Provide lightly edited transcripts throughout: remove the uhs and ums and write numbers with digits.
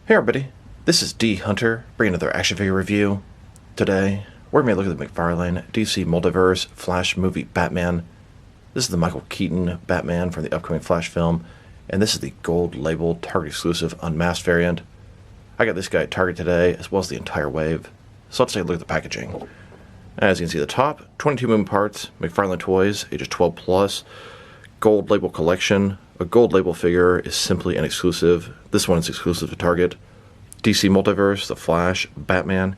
Hey everybody, this is D Hunter, bringing another action figure review. Today, we're going to look at the McFarlane DC Multiverse Flash movie Batman. This is the Michael Keaton Batman from the upcoming Flash film, and this is the gold labeled Target exclusive Unmasked variant. I got this guy at Target today, as well as the entire wave. So let's take a look at the packaging. As you can see at the top, 22 moving parts, McFarlane Toys, ages 12 plus, gold label collection. A gold label figure is simply an exclusive. This one is exclusive to Target. DC Multiverse, the Flash, Batman.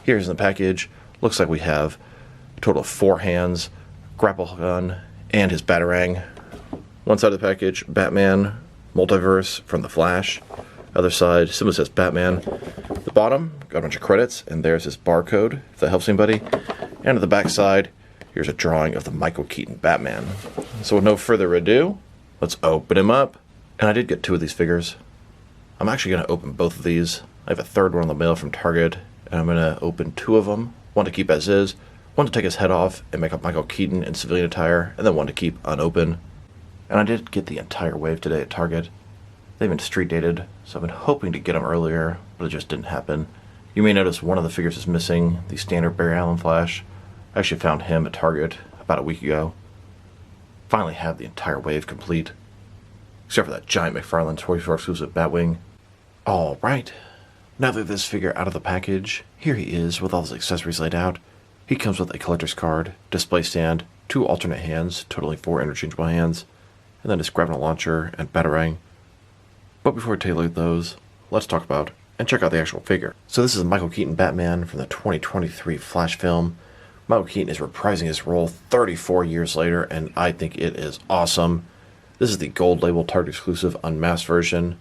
Here's in the package. Looks like we have a total of 4 hands, grapple gun, and his Batarang. One side of the package, Batman, Multiverse from the Flash. Other side, simply says Batman. The bottom, got a bunch of credits, and there's his barcode, if that helps anybody. And at the back side, here's a drawing of the Michael Keaton Batman. So with no further ado, let's open him up. And I did get 2 of these figures. I'm actually going to open both of these. I have a third one in the mail from Target, and I'm going to open 2 of them. One to keep as is, one to take his head off and make up Michael Keaton in civilian attire, and then one to keep unopened. And I did get the entire wave today at Target. They've been street dated, so I've been hoping to get them earlier, but it just didn't happen. You may notice one of the figures is missing, the standard Barry Allen Flash. I actually found him at Target about a week ago. Finally have the entire wave complete, except for that giant McFarlane Toy Store exclusive Batwing. Alright, now that this figure out of the package, here he is with all his accessories laid out. He comes with a collector's card, display stand, 2 alternate hands, totaling 4 interchangeable hands, and then his grappling launcher and Batarang. But before we take a look at those, let's talk about and check out the actual figure. So this is Michael Keaton Batman from the 2023 Flash film. Michael Keaton is reprising his role 34 years later, and I think it is awesome. This is the gold label Target exclusive Unmasked version.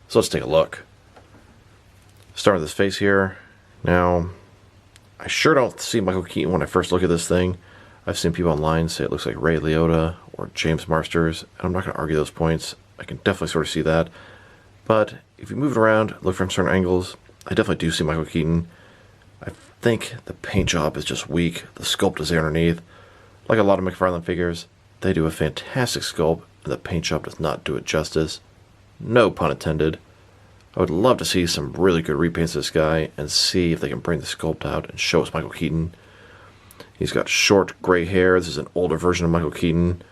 So let's take a look. Start with his face here. Now, I sure don't see Michael Keaton when I first look at this thing. I've seen people online say it looks like Ray Liotta or James Marsters, and I'm not going to argue those points. I can definitely sort of see that. But if you move it around, look from certain angles, I definitely do see Michael Keaton. I think the paint job is just weak. The sculpt is there underneath. Like a lot of McFarlane figures, they do a fantastic sculpt, and the paint job does not do it justice. No pun intended. I would love to see some really good repaints of this guy and see if they can bring the sculpt out and show us Michael Keaton. He's got short gray hair. This is an older version of Michael Keaton.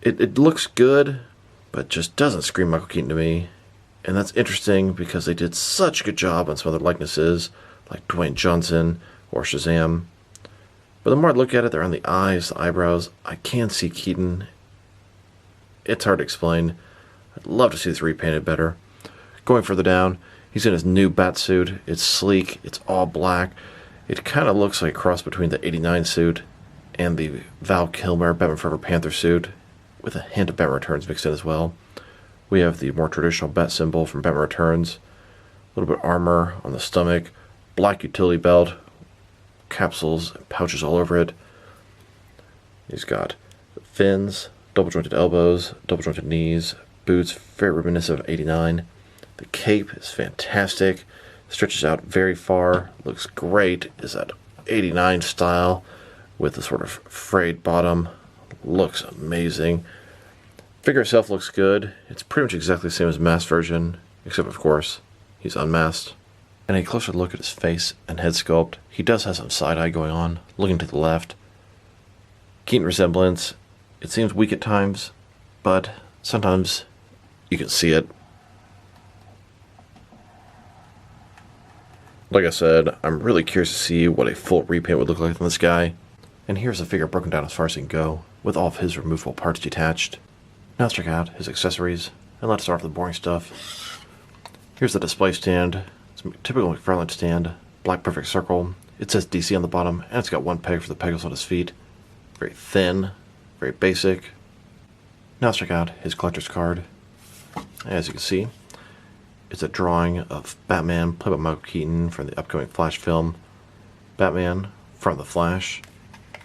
It looks good, but just doesn't scream Michael Keaton to me. And that's interesting because they did such a good job on some other likenesses, like Dwayne Johnson or Shazam. But the more I look at it, they're on the eyes, the eyebrows. I can see Keaton. It's hard to explain. I'd love to see this repainted better. Going further down, he's in his new bat suit. It's sleek. It's all black. It kind of looks like a cross between the '89 suit and the Val Kilmer Batman Forever Panther suit, with a hint of Batman Returns mixed in as well. We have the more traditional bat symbol from Batman Returns. A little bit of armor on the stomach. Black utility belt. Capsules and pouches all over it. He's got fins, double jointed elbows, double jointed knees, boots, very reminiscent of '89. The cape is fantastic. Stretches out very far. Looks great. Is that '89 style with the sort of frayed bottom. Looks amazing. Figure itself looks good. It's pretty much exactly the same as the masked version, except of course, he's unmasked. And a closer look at his face and head sculpt, he does have some side eye going on, looking to the left. Keaton resemblance, it seems weak at times, but sometimes you can see it. Like I said, I'm really curious to see what a full repaint would look like on this guy. And here's the figure broken down as far as he can go, with all of his removable parts detached. Now let's check out his accessories, and let's start with the boring stuff. Here's the display stand. It's a typical McFarlane stand, black perfect circle. It says DC on the bottom, and it's got 1 peg for the peg holes on his feet. Very thin, very basic. Now let's check out his collector's card. As you can see, it's a drawing of Batman, played by Michael Keaton from the upcoming Flash film. Batman from the Flash.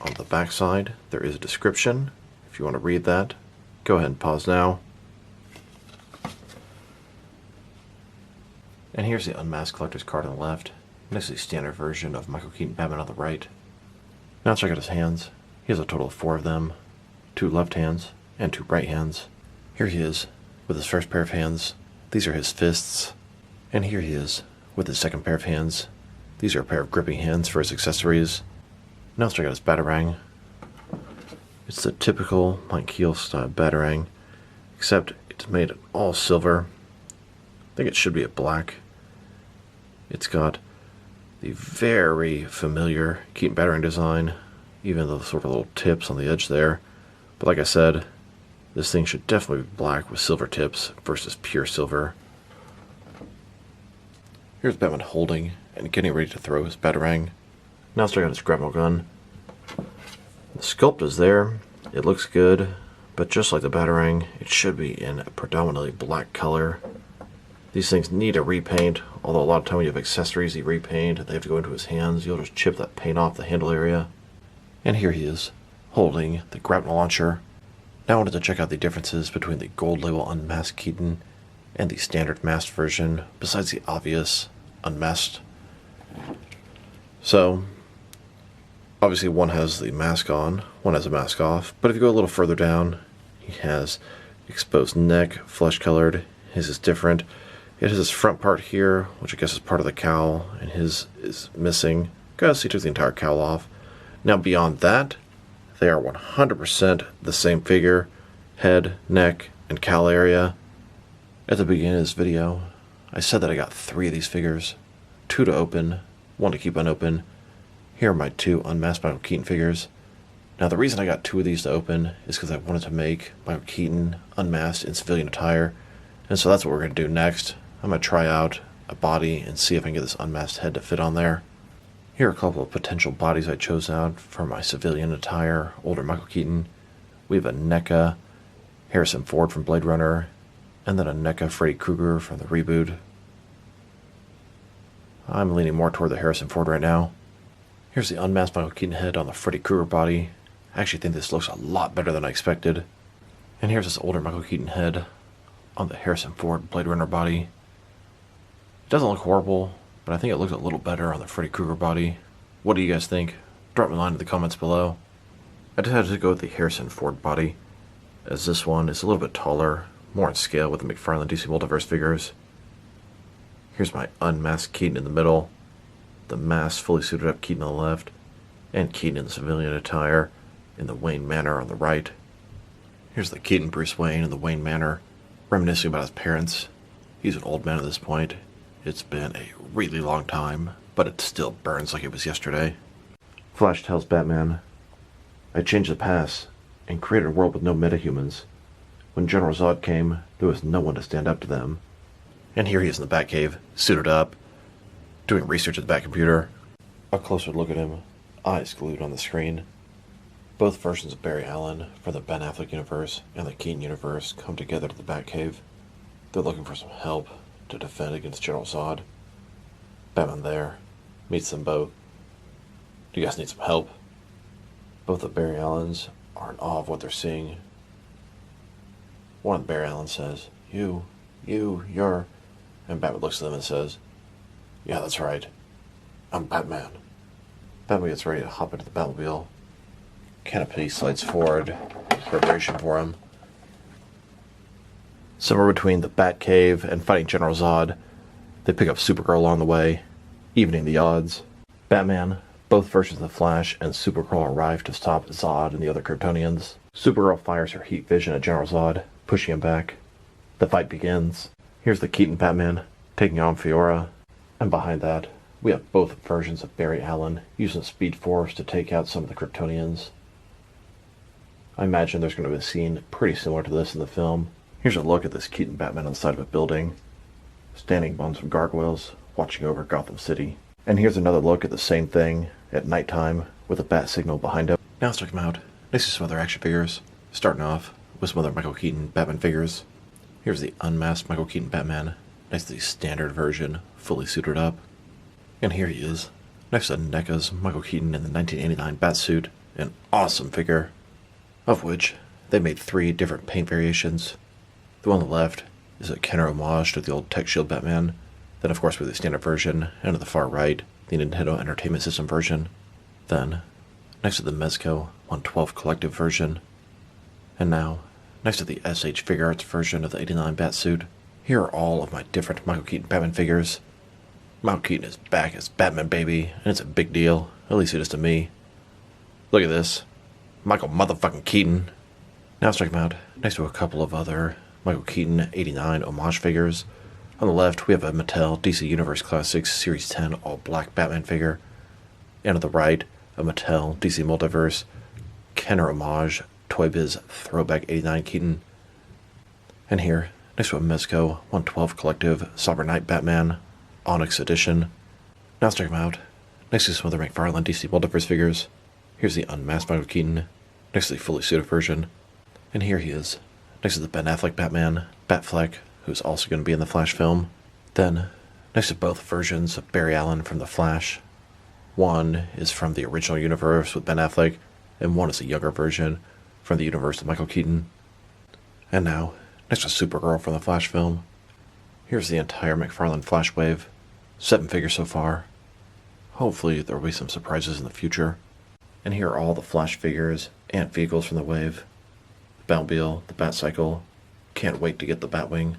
On the back side, there is a description. If you want to read that, go ahead and pause now. And here's the unmasked collector's card on the left. Next to the standard version of Michael Keaton Batman on the right. Now let's check out his hands. He has a total of 4 of them. 2 left hands and 2 right hands. Here he is with his first pair of hands. These are his fists. And here he is, with his second pair of hands. These are a pair of gripping hands for his accessories. Now let's check out his batarang. It's the typical Mike Keaton style batarang, except it's made all silver. I think it should be a black. It's got the very familiar Keaton batarang design, even the sort of little tips on the edge there. But like I said, this thing should definitely be black with silver tips versus pure silver. Here's Batman holding and getting ready to throw his batarang. Now let's check out his grapnel gun. The sculpt is there. It looks good, but just like the batarang, it should be in a predominantly black color. These things need a repaint, although a lot of time when you have accessories you repaint, they have to go into his hands. You'll just chip that paint off the handle area. And here he is, holding the grapnel launcher. Now I wanted to check out the differences between the gold label Unmasked Keaton and the standard masked version, besides the obvious Unmasked. So, obviously one has the mask on, one has a mask off, but if you go a little further down, he has exposed neck, flesh colored. His is different. It has his front part here, which I guess is part of the cowl, and his is missing because he took the entire cowl off. Now beyond that, they are 100% the same figure, head, neck, and cowl area. At the beginning of this video, I said that I got 3 of these figures, 2 to open, 1 to keep unopened. Here are my 2 unmasked Michael Keaton figures. Now the reason I got 2 of these to open is because I wanted to make Michael Keaton unmasked in civilian attire, and so that's what we're going to do next. I'm going to try out a body and see if I can get this unmasked head to fit on there. Here are a couple of potential bodies I chose out for my civilian attire, older Michael Keaton. We have a NECA Harrison Ford from Blade Runner, and then a NECA Freddy Krueger from the reboot. I'm leaning more toward the Harrison Ford right now. Here's the unmasked Michael Keaton head on the Freddy Krueger body. I actually think this looks a lot better than I expected. And here's this older Michael Keaton head on the Harrison Ford Blade Runner body. It doesn't look horrible, but I think it looks a little better on the Freddy Krueger body. What do you guys think? Drop me a line in the comments below. I decided to go with the Harrison Ford body, as this one is a little bit taller, more in scale with the McFarlane DC Multiverse figures. Here's my unmasked Keaton in the middle, the masked fully suited up Keaton on the left, and Keaton in the civilian attire in the Wayne Manor on the right. Here's the Keaton Bruce Wayne in the Wayne Manor, reminiscing about his parents. He's an old man at this point. It's been a really long time, but it still burns like it was yesterday. Flash tells Batman, "I changed the past and created a world with no metahumans. When General Zod came, there was no one to stand up to them." And here he is in the Batcave, suited up, doing research at the Batcomputer. A closer look at him, eyes glued on the screen. Both versions of Barry Allen from the Ben Affleck universe and the Keaton universe come together to the Batcave. They're looking for some help to defend against General Zod. Batman there meets them both. "Do you guys need some help?" Both the Barry Allens are in awe of what they're seeing. One of the Barry Allens says, you're... And Batman looks at them and says, "Yeah, that's right. I'm Batman." Batman gets ready to hop into the Batmobile. Canopy slides forward, preparation for him. Somewhere between the Batcave and fighting General Zod, they pick up Supergirl along the way, evening the odds. Batman, both versions of the Flash, and Supergirl arrive to stop Zod and the other Kryptonians. Supergirl fires her heat vision at General Zod, pushing him back. The fight begins. Here's the Keaton Batman taking on Fiora, and behind that, we have both versions of Barry Allen using Speed Force to take out some of the Kryptonians. I imagine there's going to be a scene pretty similar to this in the film. Here's a look at this Keaton Batman on the side of a building, standing on some gargoyles, watching over Gotham City. And here's another look at the same thing at nighttime with a bat signal behind him. Now let's check them out. Next to some other action figures, starting off with some other Michael Keaton Batman figures. Here's the unmasked Michael Keaton Batman, next to the standard version, fully suited up. And here he is, next to NECA's Michael Keaton in the 1989 Batsuit, an awesome figure, of which they made 3 different paint variations. The one on the left is a Kenner homage to the old Tech Shield Batman. Then of course we have the standard version, and to the far right, the Nintendo Entertainment System version. Then, next to the Mezco 112 Collective version. And now, next to the SH Figure Arts version of the 89 Batsuit, Here are all of my different Michael Keaton Batman figures. Michael Keaton is back as Batman, baby, and it's a big deal. At least it is to me. Look at this. Michael motherfucking Keaton. Now let's check him out next to a couple of other Michael Keaton 89 homage figures. On the left, we have a Mattel DC Universe Classics Series 10 all-black Batman figure. And on the right, a Mattel DC Multiverse Kenner homage Toy Biz Throwback 89 Keaton. And here, next to a Mezco 112 Collective Sovereign Knight Batman Onyx Edition. Now let's check him out next to some other McFarlane DC Multiverse figures. Here's the unmasked Michael Keaton next to the fully suited version. And here he is next to the Ben Affleck Batman, Batfleck, who's also going to be in the Flash film. Then, next to both versions of Barry Allen from the Flash. One is from the original universe with Ben Affleck, and one is a younger version from the universe of Michael Keaton. And now, next to Supergirl from the Flash film. Here's the entire McFarlane Flash wave. 7 figures so far. Hopefully there will be some surprises in the future. And here are all the Flash figures and vehicles from the wave. The Batmobile, the Batcycle. Can't wait to get the Batwing.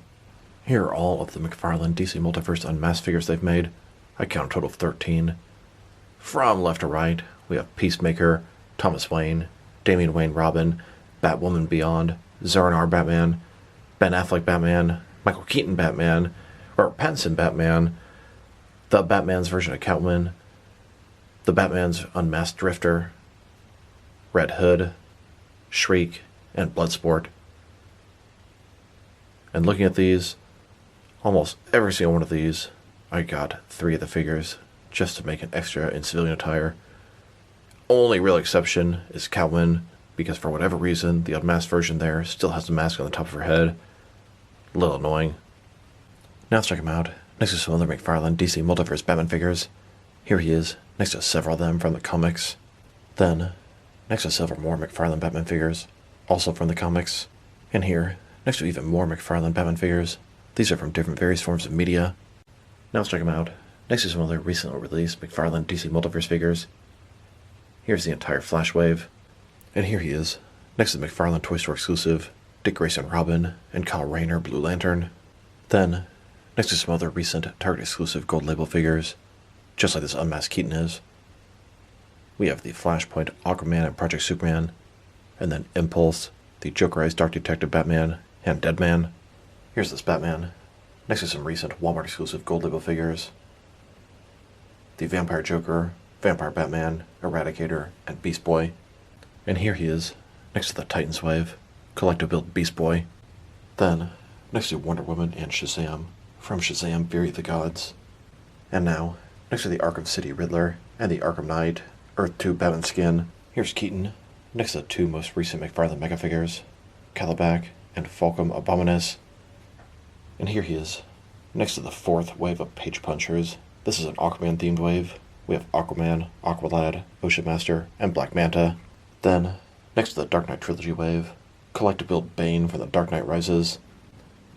Here are all of the McFarlane DC Multiverse Unmasked figures they've made. I count a total of 13. From left to right, we have Peacemaker, Thomas Wayne, Damian Wayne Robin, Batwoman Beyond, Zara Batman, Ben Affleck Batman, Michael Keaton Batman, Robert Pattinson Batman, the Batman's version of Catwoman, the Batman's Unmasked Drifter, Red Hood, Shriek, and Bloodsport. And looking at these, almost every single one of these, I got 3 of the figures just to make an extra in civilian attire. Only real exception is Catwoman, because for whatever reason, the unmasked version there still has the mask on the top of her head. A little annoying. Now let's check him out next to some other McFarlane DC Multiverse Batman figures. Here he is, next to several of them from the comics. Then, next to several more McFarlane Batman figures, also from the comics. And here, next to even more McFarlane Batman figures. These are from different various forms of media. Now let's check them out next to some other recently released McFarlane DC Multiverse figures. Here's the entire Flash wave. And here he is, next to the McFarlane Toy Store exclusive Dick Grayson Robin and Kyle Rayner Blue Lantern. Then, next to some other recent Target exclusive gold label figures, just like this unmasked Keaton is. We have the Flashpoint Aquaman and Project Superman, and then Impulse, the Jokerized Dark Detective Batman, and Deadman. Here's this Batman, next to some recent Walmart exclusive gold label figures. The Vampire Joker, Vampire Batman, Eradicator, and Beast Boy. And here he is, next to the Titans wave, Collective Build Beast Boy. Then, next to Wonder Woman and Shazam, from Shazam Fury of the Gods. And now, next to the Arkham City Riddler and the Arkham Knight, Earth 2 Batman skin, here's Keaton, next to the 2 most recent McFarlane Mega figures, Calabac and Falcom Abominus. And here he is, next to the 4th wave of Page Punchers. This is an Aquaman themed wave. We have Aquaman, Aqualad, Ocean Master, and Black Manta. Then, next to the Dark Knight Trilogy wave, Collective Build Bane from the Dark Knight Rises.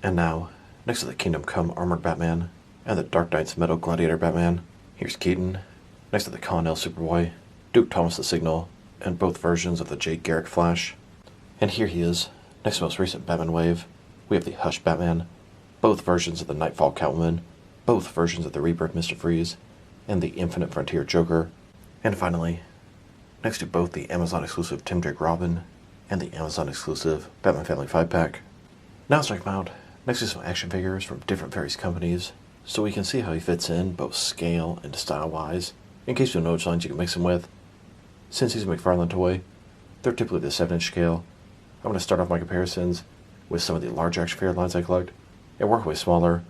And now, next to the Kingdom Come Armored Batman and the Dark Knight's Metal Gladiator Batman, here's Keaton, next to the Connell Superboy, Duke Thomas the Signal, and both versions of the Jake Garrick Flash. And here he is, next to the most recent Batman wave, we have the Hush Batman, both versions of the Nightfall Catwoman, both versions of the Rebirth Mr. Freeze, and the Infinite Frontier Joker. And finally, next to both the Amazon exclusive Tim Drake Robin and the Amazon exclusive Batman Family 5-pack. Now let's check him out next to some action figures from different various companies, so we can see how he fits in both scale and style-wise, in case you don't know which lines you can mix him with. Since he's a McFarlane toy, they're typically the 7-inch scale. I'm going to start off my comparisons with some of the large action figure lines I collect, and work way smaller.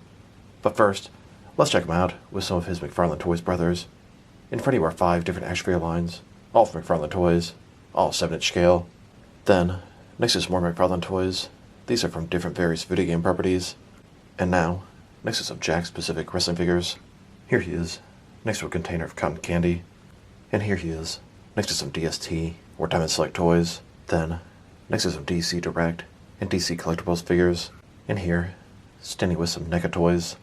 But first, let's check him out with some of his McFarlane Toys brothers. In front of you are 5 different action figure lines, all from McFarlane Toys, all 7-inch scale. Then, next to some more McFarlane Toys. These are from different various video game properties. And now, next to some Jakks-specific wrestling figures. Here he is, next to a container of cotton candy. And here he is, next to some DST or Diamond Select toys. Then, next to some DC Direct and DC Collectibles figures. And here, standing with some NECA toys.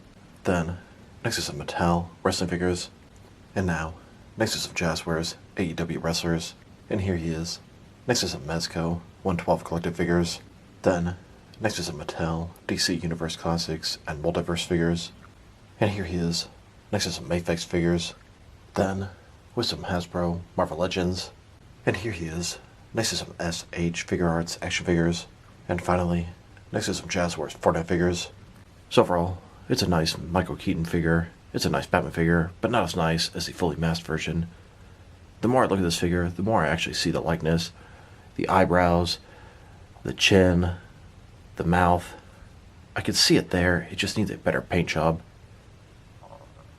Then, next to some Mattel wrestling figures. And now, next to some Jazzwares AEW wrestlers. And here he is, next to some Mezco 112 collective figures. Then, next to some Mattel, DC Universe Classics, and Multiverse figures. And here he is, next to some Mayfix figures. Then, with some Hasbro Marvel Legends. And here he is, next to some SH Figure Arts action figures. And finally, next to some Jazzwares Fortnite figures. So overall, it's a nice Michael Keaton figure. It's a nice Batman figure, but not as nice as the fully masked version. The more I look at this figure, the more I actually see the likeness. The eyebrows, the chin, the mouth. I can see it there, it just needs a better paint job.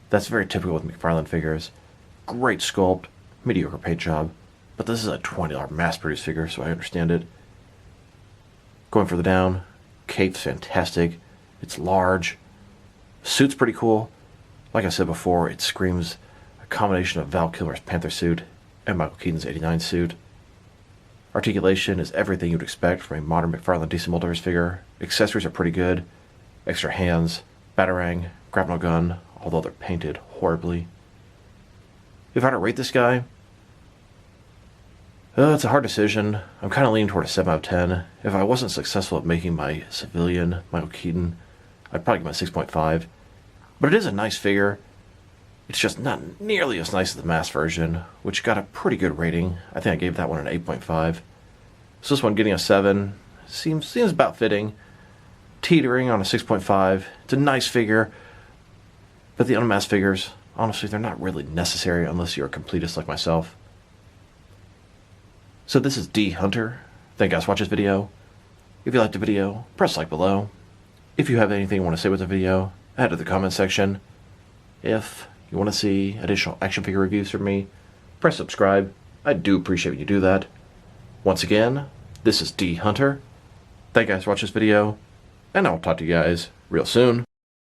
That's very typical with McFarlane figures. Great sculpt, mediocre paint job, but this is a $20 mass-produced figure, so I understand it. Going further down, cape's fantastic. It's large. Suit's pretty cool. Like I said before, it screams a combination of Val Kilmer's Panther suit and Michael Keaton's '89 suit. Articulation is everything you'd expect from a modern McFarlane DC Multiverse figure. Accessories are pretty good. Extra hands, batarang, grapnel gun, although they're painted horribly. If I had to rate this guy, it's a hard decision. I'm kind of leaning toward a 7 out of 10. If I wasn't successful at making my civilian Michael Keaton, I'd probably give him a 6.5. But it is a nice figure. It's just not nearly as nice as the mass version, which got a pretty good rating. I think I gave that one an 8.5. So this one getting a 7 seems about fitting. Teetering on a 6.5. It's a nice figure, but the unmasked figures, honestly, they're not really necessary unless you're a completist like myself. So this is D Hunter. Thank you guys for watching this video. If you liked the video, press like below. If you have anything you want to say with the video, add to the comment section. If you want to see additional action figure reviews from me, press subscribe. I do appreciate when you do that. Once again, this is D Hunter. Thank you guys for watching this video, and I'll talk to you guys real soon.